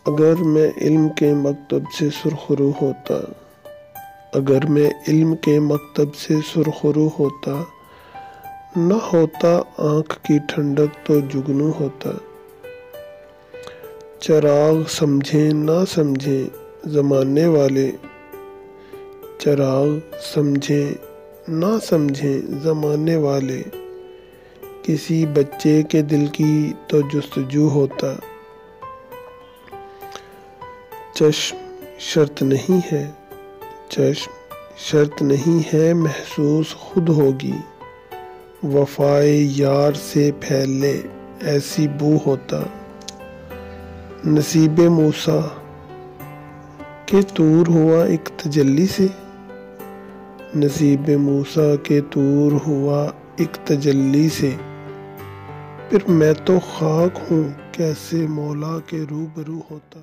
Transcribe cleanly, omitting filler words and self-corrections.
اگر میں علم کے مکتب سے سرخرو ہوتا، اگر میں علم کے مکتب سے سرخرو ہوتا، نہ ہوتا آنکھ کی ٹھنڈک تو جگنو ہوتا۔ چراغ سمجھیں نہ سمجھیں زمانے والے، چراغ سمجھیں نہ سمجھیں زمانے والے، کسی بچے کے دل کی تو جستجو ہوتا۔ چشم شرط نہیں ہے، چشم شرط نہیں ہے محسوس خود ہوگی، وفائے یار سے پھیلے ایسی بو ہوتا۔ نصیب موسیٰ کہ طور ہوا ایک تجلی سے، نصیب موسیٰ کہ طور ہوا ایک تجلی سے، پھر میں تو خاک ہوں کیسے مولا کے روبرو ہوتا۔